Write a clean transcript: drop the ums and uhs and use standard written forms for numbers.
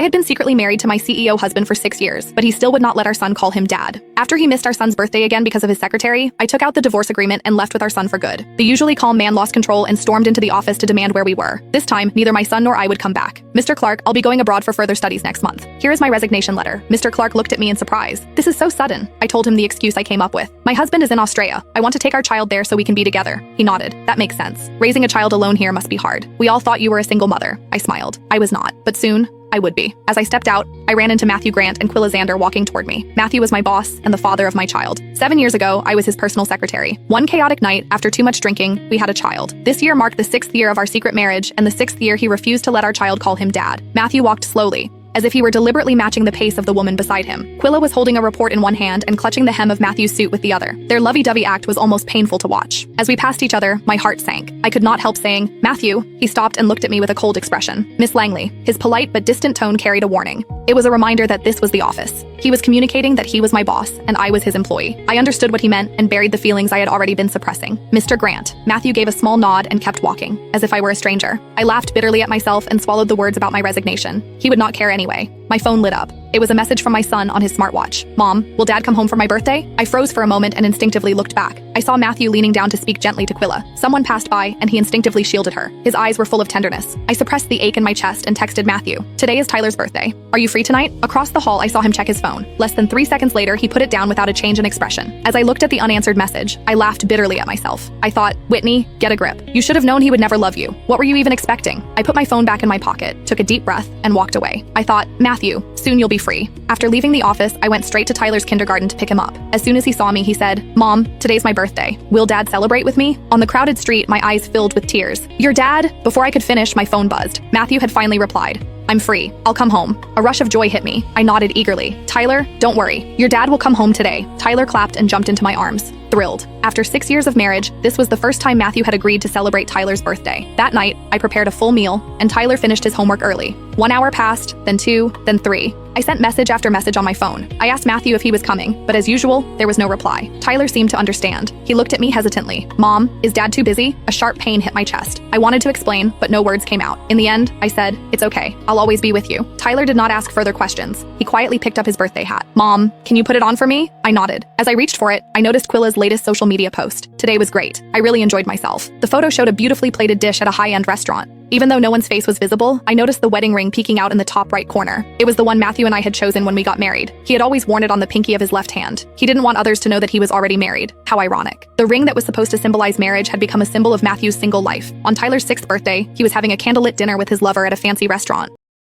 I had been secretly married to my CEO husband for 6 years, but he still would not let our son call him dad. After he missed our son's birthday again because of his secretary, I took out the divorce agreement and left with our son for good. The usually calm man lost control and stormed into the office to demand where we were. This time, neither my son nor I would come back. Mr. Clark, I'll be going abroad for further studies next month. Here is my resignation letter. Mr. Clark looked at me in surprise. This is so sudden. I told him the excuse I came up with. My husband is in Australia. I want to take our child there so we can be together. He nodded. That makes sense. Raising a child alone here must be hard. We all thought you were a single mother. I smiled. I was not. But soon, I would be. As I stepped out, I ran into Matthew Grant and Quilla Xander walking toward me. Matthew was my boss and the father of my child. 7 years ago, I was his personal secretary. One chaotic night, after too much drinking, we had a child. This year marked the 6th year of our secret marriage and the 6th year he refused to let our child call him dad. Matthew walked slowly, as if he were deliberately matching the pace of the woman beside him. Quilla was holding a report in one hand and clutching the hem of Matthew's suit with the other. Their lovey-dovey act was almost painful to watch. As we passed each other, my heart sank. I could not help saying, "Matthew." He stopped and looked at me with a cold expression. "Miss Langley." His polite but distant tone carried a warning. It was a reminder that this was the office. He was communicating that he was my boss and I was his employee. I understood what he meant and buried the feelings I had already been suppressing. "Mr. Grant." Matthew gave a small nod and kept walking, as if I were a stranger. I laughed bitterly at myself and swallowed the words about my resignation. He would not care anyway. My phone lit up. It was a message from my son on his smartwatch. "Mom, will Dad come home for my birthday?" I froze for a moment and instinctively looked back. I saw Matthew leaning down to speak gently to Quilla. Someone passed by, and he instinctively shielded her. His eyes were full of tenderness. I suppressed the ache in my chest and texted Matthew. "Today is Tyler's birthday. Are you free tonight?" Across the hall, I saw him check his phone. Less than 3 seconds later, he put it down without a change in expression. As I looked at the unanswered message, I laughed bitterly at myself. I thought, "Whitney, get a grip. You should have known he would never love you. What were you even expecting?" I put my phone back in my pocket, took a deep breath, and walked away. I thought, "Matthew, soon you'll be free." After leaving the office, I went straight to Tyler's kindergarten to pick him up. As soon as he saw me, he said, "Mom, today's my birthday. Will Dad celebrate with me?" On the crowded street, my eyes filled with tears. "Your dad?" Before I could finish, my phone buzzed. Matthew had finally replied. "I'm free. I'll come home." A rush of joy hit me. I nodded eagerly. "Tyler, don't worry. Your dad will come home today." Tyler clapped and jumped into my arms, thrilled. After 6 years of marriage, this was the first time Matthew had agreed to celebrate Tyler's birthday. That night, I prepared a full meal, and Tyler finished his homework early. 1 hour passed, then 2, then 3. I sent message after message on my phone. I asked Matthew if he was coming, but as usual, there was no reply. Tyler seemed to understand. He looked at me hesitantly. "Mom, is Dad too busy?" A sharp pain hit my chest. I wanted to explain, but no words came out. In the end, I said, "It's okay. I'll always be with you." Tyler did not ask further questions. He quietly picked up his birthday hat. "Mom, can you put it on for me?" I nodded. As I reached for it, I noticed Quilla's latest social media post. "Today was great. I really enjoyed myself." The photo showed a beautifully plated dish at a high-end restaurant. Even though no one's face was visible, I noticed the wedding ring peeking out in the top right corner. It was the one Matthew and I had chosen when we got married. He had always worn it on the pinky of his left hand. He didn't want others to know that he was already married. How ironic. The ring that was supposed to symbolize marriage had become a symbol of Matthew's single life. On Tyler's 6th birthday, he was having a candlelit dinner with his lover at a fancy restaurant.